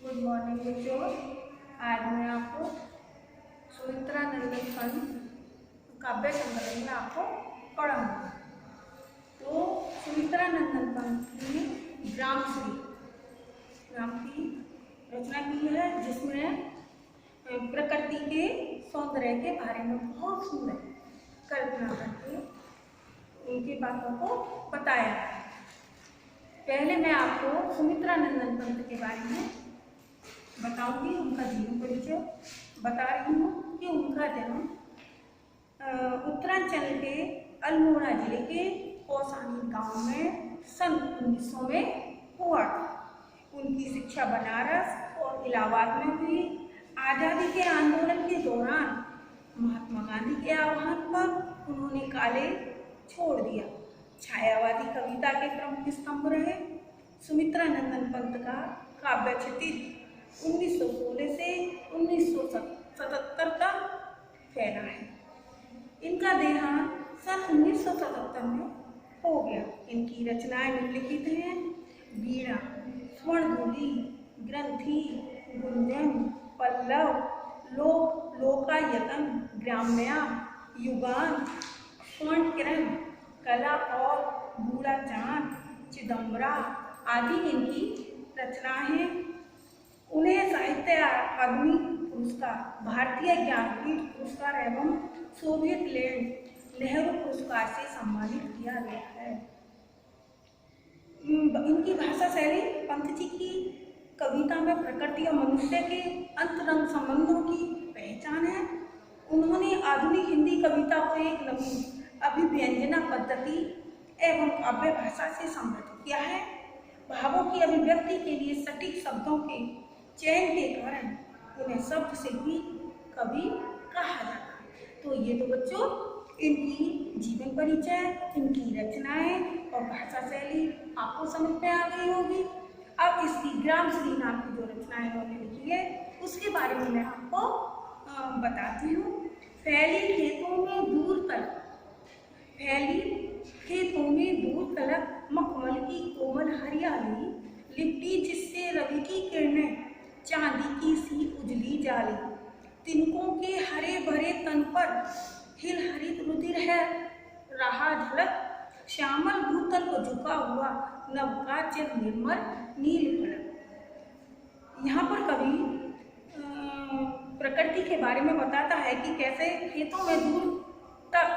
Good morning बच्चों। आज मैं आपको सुमित्रा नंदन पंत काव्य संकलन में आपको पढ़ाऊंगा। तो सुमित्रा नंदन पंत ने ग्रामश्री नाम की रचना की है, जिसमें प्रकृति के सौंदर्य के बारे में बहुत सुंदर कल्पना करके उनकी बातों को बताया है। पहले मैं आपको सुमित्रा नंदन पंत के बारे में बताऊंगी, उनका जीवन परिचय बता रही हूँ कि उनका जन्म उत्तरांचल के अल्मोड़ा जिले के कौसानी गांव में सन 1900 में हुआ था। उनकी शिक्षा बनारस और इलाहाबाद में हुई। आज़ादी के आंदोलन के दौरान महात्मा गांधी के आह्वान पर उन्होंने कॉलेज छोड़ दिया। छायावादी कविता के प्रमुख स्तंभ रहे। सुमित्रा नंदन पंत का काव्य क्षितिज 1916 से 1977 तक फैला है। इनका देहांत सन 1977 में हो गया। इनकी रचनाएं निम्नलिखित हैं: वीणा, स्वर्णधूलि, ग्रंथि, गुंजन, पल्लव, लोकायतन, ग्राम्या, युगान, स्वर्ण किरण, कला और बूढ़ा चांद, चिदम्बरा आदि इनकी रचनाएं हैं। उन्हें साहित्य अकादमी पुरस्कार, भारतीय ज्ञानपीठ पुरस्कार एवं सोवियत लैंड नेहरू पुरस्कार से सम्मानित किया गया है। इनकी भाषा शैली पंत जी की कविता में प्रकृति और मनुष्य के अंतरंग संबंधों की पहचान है। उन्होंने आधुनिक हिंदी कविता को एक नवीन अभिव्यंजना पद्धति एवं काव्य भाषा से समृद्ध किया है। भावों की अभिव्यक्ति के लिए सटीक शब्दों के चयन के कारण उन्हें शब्द शिल्पी कवि कहा जाता है। तो ये तो बच्चों इनकी जीवन परिचय, इनकी रचनाएं और भाषा शैली आपको समझ में आ गई होगी। अब इसकी ग्रामश्री नाम की जो रचनाएं उन्होंने लिखी है उसके बारे में मैं आपको बताती हूँ। फैली खेतों में दूर तलक मखमल की कोमल हरियाली, लिपटी जिससे रवि की किरणें चांदी की सी उजली जाली, तिनकों के हरे भरे तन पर हिल हरित रुधिर है रहा झलक, श्यामल भूतल को झुका हुआ नव का चिर निर्मल नील फलक। यहाँ पर कवि प्रकृति के बारे में बताता है कि कैसे खेतों में दूर तक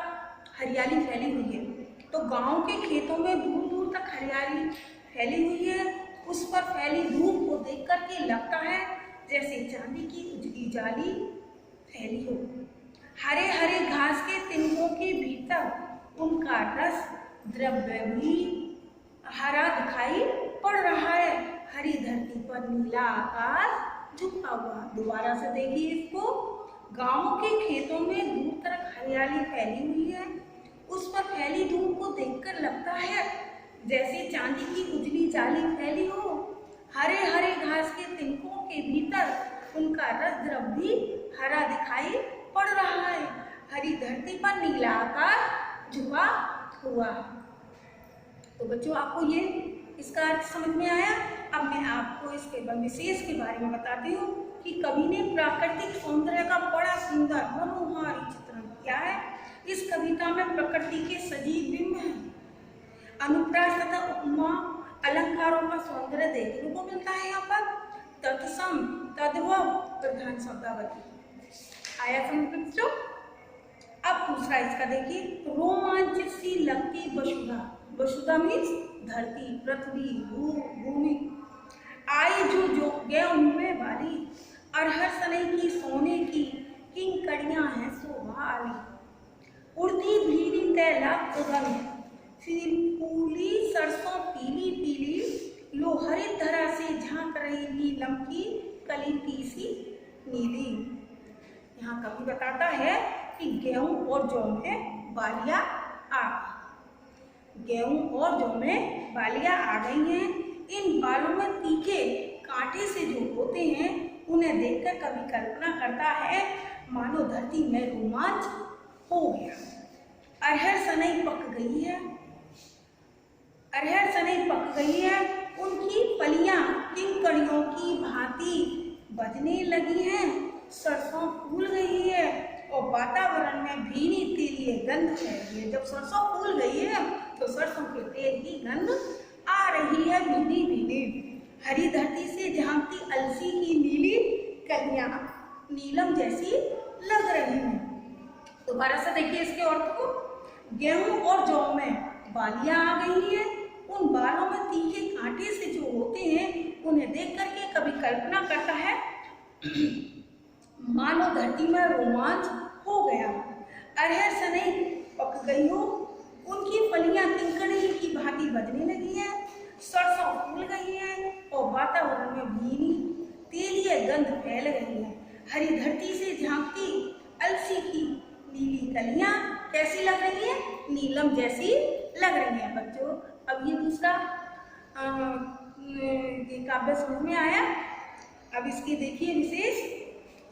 हरियाली फैली हुई है। तो गांव के खेतों में दूर दूर तक हरियाली फैली हुई है। उस पर फैली धूप को देख करके लगता है जैसे चांदी की उजली जाली फैली हो। हरे हरे घास के तिनकों के भीतर उनका रस द्रव्य भी हरा दिखाई पड़ रहा है। हरी धरती पर नीला आकाश झुका हुआ। दोबारा से देखिए इसको। गांव के खेतों में दूर तक हरियाली फैली हुई है। उस पर फैली धूप को देखकर लगता है जैसे चांदी की उजली जाली फैली हो। हरे हरे घास के तिनकों के भीतर उनका रस द्रव्य भी हरा दिखाई पड़ रहा है। हरी धरती पर नीला आकाश झुका हुआ। तो बच्चों आपको ये इसका अर्थ समझ में आया। अब मैं आपको इसके विशेष के बारे में बताती हूँ कि कवि ने प्राकृतिक सौंदर्य का बड़ा सुंदर मनोहारी चित्रण किया है। इस कविता में प्रकृति के सजीव बिंब हैं। अनुप्रास तथा उपमा अलंकारों का सौंदर्य देखने को मिलता है। यहाँ पर तत्सम तद्भव प्रधान शब्दावली आया समझ बच्चों। अब दूसरा इसका देखिए, रोमांचित सी लगती वसुधा। वसुधा मीन्स धरती, पृथ्वी, भूमि। आई जो गए उनमें वाली, अरहर सनई की सोने की किंकड़ियां हैं शोभा आली। उड़ती भीरी तैला रंग, फूली सरसों पीली पीली, लो हरित धरा से झांक रही नीलम की कली सी नीली। यहाँ कवि बताता है कि गेहूं और जौ में बालियां आ गई। गेहूं और जौ में बालियां आ गई हैं। इन बालों में तीखे कांटे से जो होते हैं उन्हें देखकर कवि कल्पना करता है मानो धरती में रोमांच हो गया। अरहर सनई पक गई है। अरहर सनई पक गई है। उनकी फलियां किंकड़ियों की भांति बजने लगी हैं, सरसों फूल गई है और वातावरण में भीनी तेलीय गंध फैली है। जब सरसों फूल गई है तो सरसों के तेल की गंध आ रही है भीनी भीनी। हरी धरती से झांकती अलसी की नीली कलियां नीलम जैसी लग रही हैं। दोबारा से देखिए इसके अर्थ को। गेहूं और जौ में बालियां आ गई हैं, उन बालों में तीखे कांटे से जो होते हैं उन्हें देख करके कभी कल्पना करता है मानो धरती में रोमांच हो गया। अरहर सनई पक गई हो, उनकी फलियां किंकणी की भांति बजने लगी हैं, सरसों फूल गई है और वातावरण में भीनी तेलीय गंध फैल गई है। हरी धरती से झांकती अलसी की नीली कलियां कैसी लग रही है? नीलम जैसी लग रही है। बच्चों, अब ये दूसरा ये काव्य समझ में आया। अब इसकी देखिए विशेष।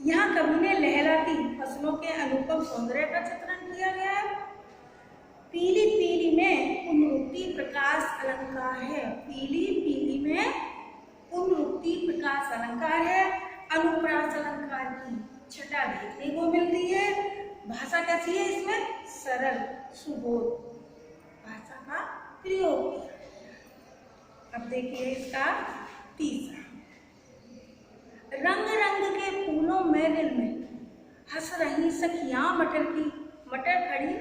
यहाँ कवि ने लहराती फसलों के अनुपम सौंदर्य का चित्रण किया गया है। पीली पीली में पुनरुक्ति प्रकाश अलंकार है। पीली पीली में पुनरुक्ति प्रकाश अलंकार है। अनुप्रास अलंकार की छटा देखने को मिलती है। भाषा कैसी है इसमें? सरल सुबोध भाषा का प्रयोग किया। अब देखिए इसका तीसरा। रंग रंग के फूलों में रिल में हंस रही सखियां मटर की, मटर खड़ी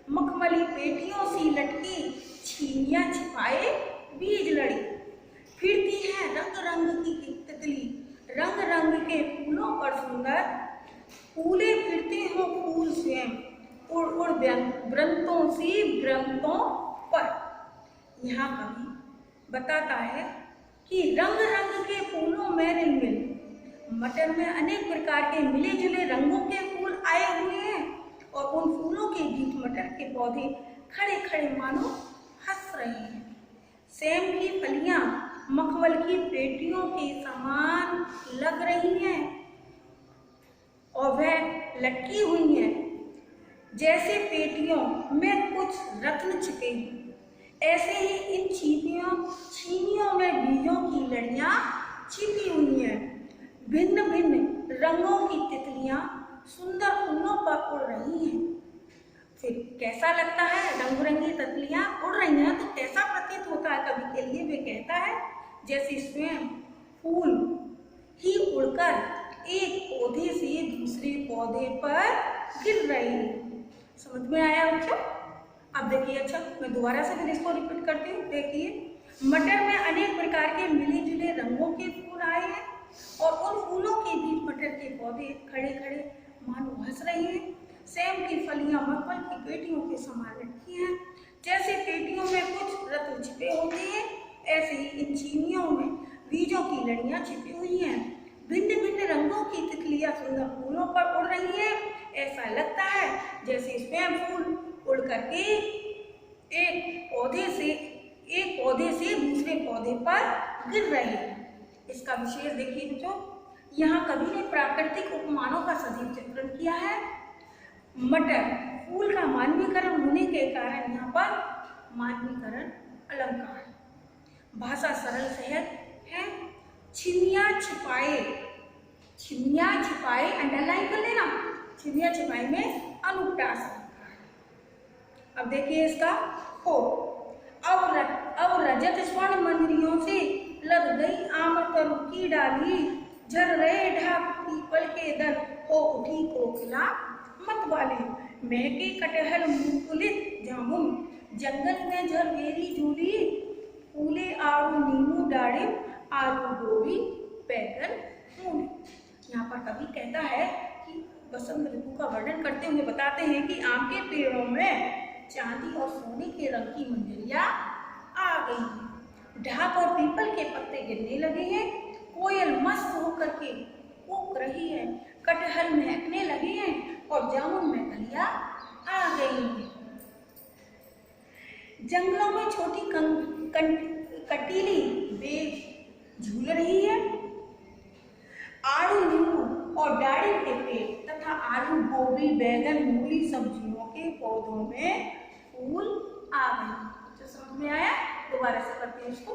मखमली पेटियों सी लटकी, छीनियां छिपाए बीज लड़ी। फिरती है रंग रंग की तितली, रंग रंग के फूलों पर सुंदर, फूले फिरते हो फूल स्वयं, उड़ उड़ वृंतों सी वृंतों पर। यहाँ कवि बताता है कि रंग रंग के फूलों में रिल मिल, मटर में अनेक प्रकार के मिले जुले रंगों के फूल आए हुए हैं और उन फूलों के बीच मटर के पौधे खड़े खड़े मानो हंस रहे हैं। सेम की फलियां मखमल की पेटियों के समान लग रही हैं और वह लटकी हुई हैं जैसे पेटियों में कुछ रत्न छिपे हैं। ऐसे ही इन छीनियों में बीजों की लड़ियां छिपी हुई हैं। भिन्न भिन्न रंगों की तितलियां सुंदर फूलों पर उड़ रही हैं। फिर कैसा लगता है? रंग बिरंगी तितलियां उड़ रही हैं तो कैसा प्रतीत होता है कवि के लिए? वे कहता है जैसे स्वयं फूल ही उड़कर एक पौधे से दूसरे पौधे पर गिर रही है। समझ में आया बच्चों? अब देखिए, अच्छा मैं दोबारा से फिर इसको रिपीट करती हूँ। देखिए, मटर में अनेक प्रकार के मिले जुले रंगों के फूल आए हैं और उन फूलों के बीच मटर के पौधे खड़े खड़े मानो हंस रहे हैं। सेम की फलियां मखमल की पेटियों के समान लटकी हैं। जैसे पेटियों में कुछ रत्न छिपे होते हैं, ऐसे ही इन छीनियों में बीजों की लड़ियां छिपी हुई हैं। भिन्न भिन्न रंगों की तितलियां सुंदर फूलों पर उड़ रही हैं। ऐसा लगता है जैसे स्वयं फूल उड़ करके एक पौधे से दूसरे पौधे पर गिर रहे हैं। इसका विशेष देखिए बच्चों, यहाँ कवि ने प्राकृतिक उपमानों का सजीव चित्रण किया है। मटर फूल का मानवीकरण होने के कारण यहाँ पर मानवीकरण अलंकार। भाषा सरल सहज है। छिनिया छिपाए अंडरलाइन कर लेना। छिनिया छिपाई में अनुप्रास अलंकार। अब देखिए इसका हो। अब रजत स्वर्ण मंजरियों से लग गई आमतर की डाली, झर रहे ढाक पीपल के दर, हो उठी कोकिला मत वाली। महके कटहल मुकुलित जामुन, जंगल में झरवेरी झूली, फूले आड़ू नींबू डाढ़िम, आलू गोभी बैगन मूली। यहाँ पर कवि कहता है कि बसंत ऋतु का वर्णन करते हुए बताते हैं कि आम के पेड़ों में चांदी और सोने के रंग की मंजरियां आ गई हैं। ढाक और पीपल के पत्ते गिरने लगे हैं। कोयल मस्त होकर के कूक रही है। कटहल महकने लगे हैं और जामुन में कलियां आ गई हैं। जंगलों में छोटी कटीली बेल झूल रही है। आड़ू नींबू और डाढ़ी के पेड़ तथा आलू गोभी बैगन मूली सब्जियों के पौधों में फूल आ गए। जो समझ में आया? दोबारा से करते हैं इसको।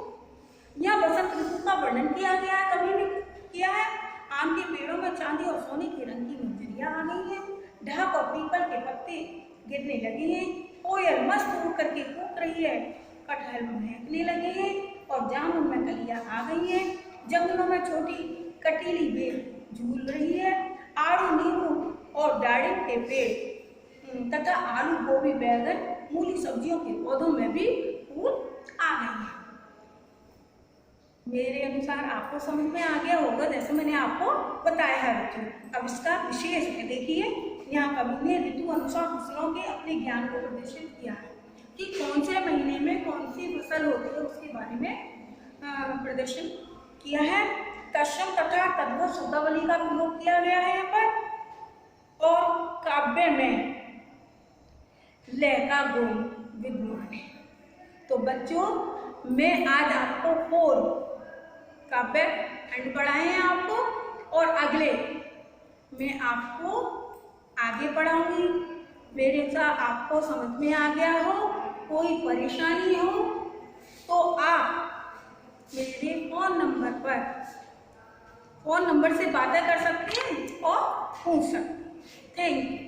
यह बसंत ऋतु का वर्णन किया गया है, कवि ने किया है। आम के पेड़ों में चांदी और सोने के रंग की मुंजरियां आ गई हैं। ढाक और पीपल के पत्ते गिरने लगे हैं। कोयल मस्त होकर के कूक रही है। कटहल महकने लगे हैं और जामुन में कलियां आ गई हैं। जंगलों में छोटी कटीली बेल झूल रही है। आड़ू, नींबू और दाड़िम के पेड़ तथा आलू, गोभी, बैगन, मूली सब्जियों के पौधों में भी फूल आ गए हैं। मेरे अनुसार आपको समझ में आ गया होगा, जैसे मैंने आपको बताया है बच्चों। अब इसका विशेष है, देखिए यहाँ कवि ने ऋतु अनुसार फसलों के अपने ज्ञान को प्रदर्शित किया है कि कौन से महीने में कौन सी फसल होती है, उसके बारे में प्रदर्शन किया है। तत्सम तथा तद्भव शब्दावली का प्रयोग किया गया है यहाँ पर। और काव्य में लय का गुण विद्यमान है। तो बच्चों, मैं आज आपको 4 काव्य खंड पढ़ाए हैं आपको, और अगले मैं आपको आगे पढ़ाऊंगी। मेरे साथ आपको समझ में आ गया हो, कोई परेशानी हो तो आप मेरे फ़ोन नंबर से बातें कर सकते हैं और पूछ सकते हैं। Thank you.